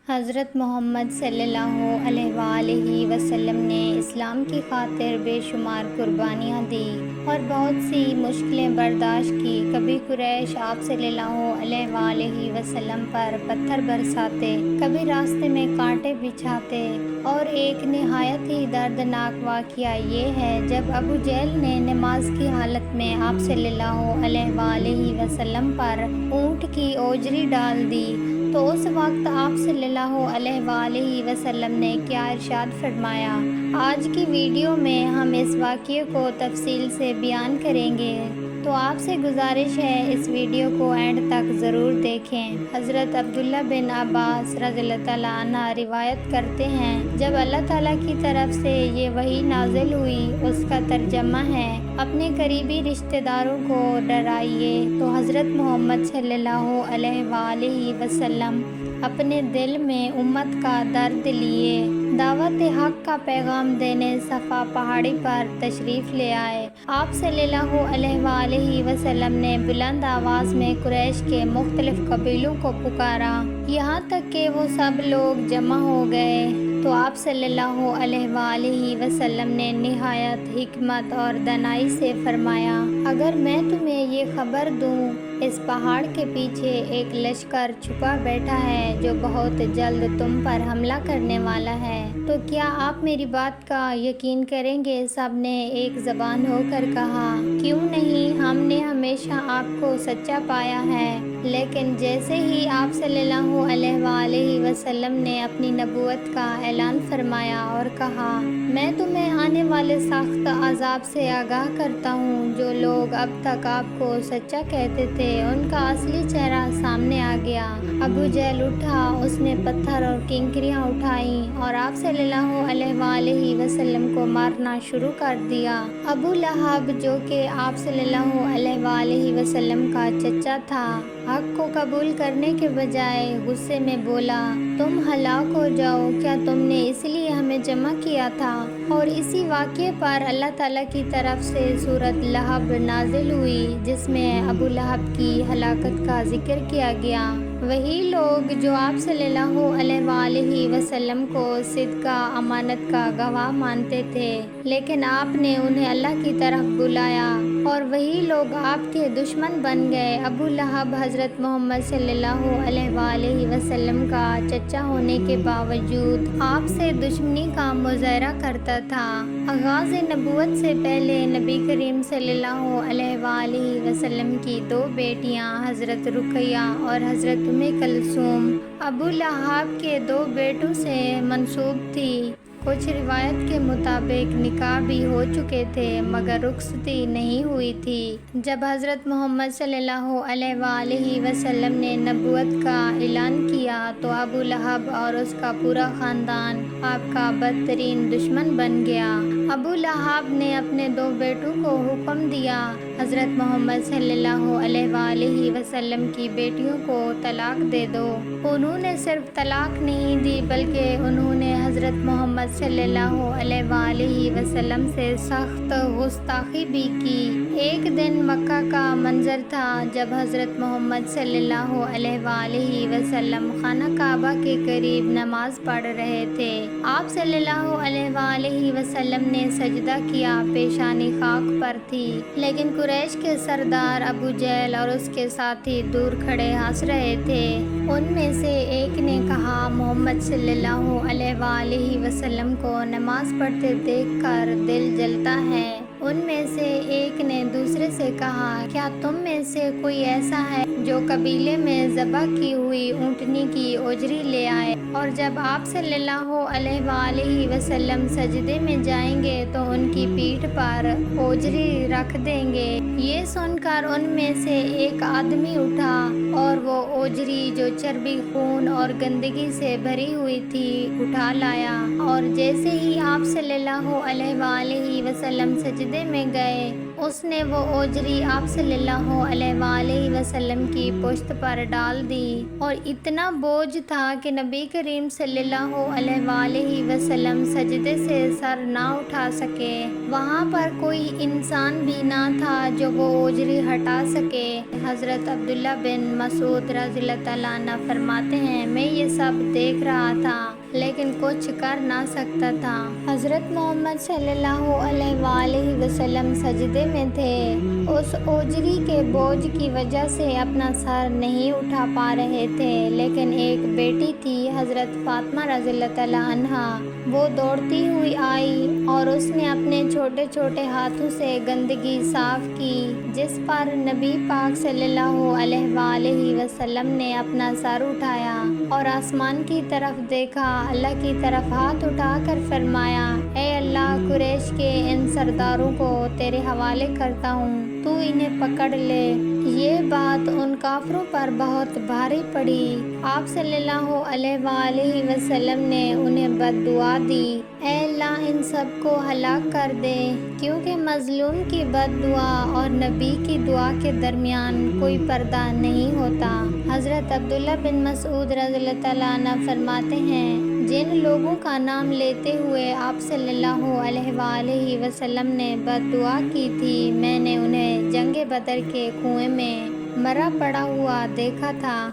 حضرت محمد صلی اللہ علیہ وآلہ وسلم نے اسلام کی خاطر بے شمار قربانیاں دی اور بہت سی مشکلیں برداشت کی۔ کبھی قریش آپ صلی اللہ علیہ وآلہ وسلم پر پتھر برساتے، کبھی راستے میں کانٹے بچھاتے، اور ایک نہایت ہی دردناک واقعہ یہ ہے جب ابو جہل نے نماز کی حالت میں آپ صلی اللہ علیہ وآلہ وسلم پر اونٹ کی اوجری ڈال دی تو اس وقت آپ صلی اللہ علیہ وآلہ وسلم نے کیا ارشاد فرمایا۔ آج کی ویڈیو میں ہم اس واقعے کو تفصیل سے بیان کریں گے، تو آپ سے گزارش ہے اس ویڈیو کو اینڈ تک ضرور دیکھیں۔ حضرت عبداللہ بن عباس رضی اللہ تعالیٰ عنہ روایت کرتے ہیں، جب اللہ تعالیٰ کی طرف سے یہ وحی نازل ہوئی، اس کا ترجمہ ہے اپنے قریبی رشتہ داروں کو ڈرائیے، تو حضرت محمد صلی اللہ علیہ وآلہ وسلم اپنے دل میں امت کا درد لیے دعوت حق کا پیغام دینے صفا پہاڑی پر تشریف لے آئے۔ آپ صلی اللہ علیہ وآلہ وسلم نے بلند آواز میں قریش کے مختلف قبیلوں کو پکارا، یہاں تک کہ وہ سب لوگ جمع ہو گئے تو آپ صلی اللہ علیہ وآلہ وسلم نے نہایت حکمت اور دانائی سے فرمایا، اگر میں تمہیں یہ خبر دوں اس پہاڑ کے پیچھے ایک لشکر چھپا بیٹھا ہے جو بہت جلد تم پر حملہ کرنے والا ہے، تو کیا آپ میری بات کا یقین کریں گے؟ سب نے ایک زبان ہو کر کہا، کیوں نہیں، ہم نے ہمیشہ آپ کو سچا پایا ہے۔ لیکن جیسے ہی آپ صلی اللہ علیہ وآلہ وسلم نے اپنی نبوت کا اعلان فرمایا اور کہا، میں تمہیں آنے والے سخت عذاب سے آگاہ کرتا ہوں، جو لوگ اب تک آپ کو سچا کہتے تھے ان کا اصلی چہرہ سامنے آ گیا۔ ابو جہل اٹھا، اس نے پتھر اور کنکریاں اٹھائیں اور آپ صلی اللہ علیہ وآلہ وسلم کو مارنا شروع کر دیا۔ ابو لہب جو کہ آپ صلی اللہ علیہ وآلہ وسلم کا چچا تھا، حق کو قبول کرنے کے بجائے غصے میں بولا، تم ہلاک ہو جاؤ، کیا تم نے اس لیے ہمیں جمع کیا تھا؟ اور اسی واقعے پر اللہ تعالیٰ کی طرف سے سورۃ لہب نازل ہوئی جس میں ابو لہب کی ہلاکت کا ذکر کیا گیا۔ وہی لوگ جو آپ صلی اللہ علیہ وآلہ وسلم کو صدقہ امانت کا گواہ مانتے تھے، لیکن آپ نے انہیں اللہ کی طرف بلایا اور وہی لوگ آپ کے دشمن بن گئے۔ ابو لہب حضرت محمد صلی اللہ علیہ وآلہ وسلم کا چچا ہونے کے باوجود آپ سے دشمنی کا مظاہرہ کرتا تھا۔ آغاز نبوت سے پہلے نبی کریم صلی اللہ علیہ وآلہ وسلم کی دو بیٹیاں حضرت رقیہ اور حضرت ام کلثوم ابو لہب کے دو بیٹوں سے منسوب تھی۔ کچھ روایت کے مطابق نکاح بھی ہو چکے تھے مگر رخصتی نہیں ہوئی تھی۔ جب حضرت محمد صلی اللہ علیہ وآلہ وسلم نے نبوت کا اعلان کیا تو ابو لہب اور اس کا پورا خاندان آپ کا بدترین دشمن بن گیا۔ ابو لہب نے اپنے دو بیٹوں کو حکم دیا، حضرت محمد صلی اللہ علیہ وآلہ وسلم کی بیٹیوں کو طلاق دے دو۔ انہوں نے صرف طلاق نہیں دی بلکہ انہوں نے حضرت محمد صلی اللہ علیہ وآلہ وسلم سے سخت گستاخی بھی کی۔ ایک دن مکہ کا منظر تھا جب حضرت محمد صلی اللہ علیہ وآلہ وسلم خانہ کعبہ کے قریب نماز پڑھ رہے تھے۔ آپ صلی اللہ علیہ وآلہ وسلم نے سجدہ کیا، پیشانی خاک پر تھی، لیکن قریش کے سردار ابو جہل اور اس کے ساتھی دور کھڑے ہنس رہے تھے۔ ان میں سے ایک نے کہا، محمد صلی اللہ علیہ وآلہ وسلم کو نماز پڑھتے دیکھ کر دل جلتا ہے۔ ان میں سے ایک نے دوسرے سے کہا، کیا تم میں سے کوئی ایسا ہے جو قبیلے میں ذبح کی ہوئی اونٹنی کی اوجری لے آئے اور جب آپ صلی اللہ علیہ وآلہ وسلم سجدے میں جائیں گے تو ان کی پیٹھ پر اوجری رکھ دیں گے؟ یہ سن کر ان میں سے ایک آدمی اٹھا اور وہ اوجری جو چربی، خون اور گندگی سے بھری ہوئی تھی اٹھا لایا، اور جیسے ہی آپ صلی اللہ علیہ وآلہ وسلم سجدے میں گئے اس نے وہ اوجری آپ صلی اللہ علیہ وآلہ وسلم کی پشت پر ڈال دی اور اتنا بوجھ تھا کہ نبی کریم صلی اللہ علیہ وآلہ وسلم سجدے سے سر نہ اٹھا سکے۔ وہاں پر کوئی انسان بھی نہ تھا جو وہ اوجری ہٹا سکے۔ حضرت عبداللہ بن مسعود رضی اللہ تعالیٰ عنہ فرماتے ہیں، میں یہ سب دیکھ رہا تھا لیکن کچھ کر نہ سکتا تھا۔ حضرت محمد صلی اللہ علیہ وآلہ وسلم سجدے میں تھے، اس اوجری کے بوجھ کی وجہ سے اپنا سر نہیں اٹھا پا رہے تھے، لیکن ایک بیٹی تھی حضرت فاطمہ رضی اللہ تعالیٰ عنہا، وہ دوڑتی ہوئی آئی اور اس نے اپنے چھوٹے چھوٹے ہاتھوں سے گندگی صاف کی، جس پر نبی پاک صلی اللہ علیہ وآلہ وسلم نے اپنا سر اٹھایا اور آسمان کی طرف دیکھا، اللہ کی طرف ہاتھ اٹھا کر فرمایا، اے اللہ، قریش کے ان سرداروں کو تیرے حوالے کرتا ہوں، تو انہیں پکڑ لے۔ یہ بات ان کافروں پر بہت بھاری پڑی۔ آپ صلی اللہ علیہ وآلہ وسلم نے انہیں بد دعا دی، اے اللہ، ان سب کو ہلاک کر دے، کیونکہ مظلوم کی بد دعا اور نبی کی دعا کے درمیان کوئی پردہ نہیں ہوتا۔ حضرت عبداللہ بن مسعود رضی اللہ تعالیٰ عنہ فرماتے ہیں، جن لوگوں کا نام لیتے ہوئے آپ صلی اللہ علیہ وآلہ وسلم نے بد دعا کی تھی، میں نے انہیں جنگ بدر کے کنویں میں مرا پڑا ہوا دیکھا تھا۔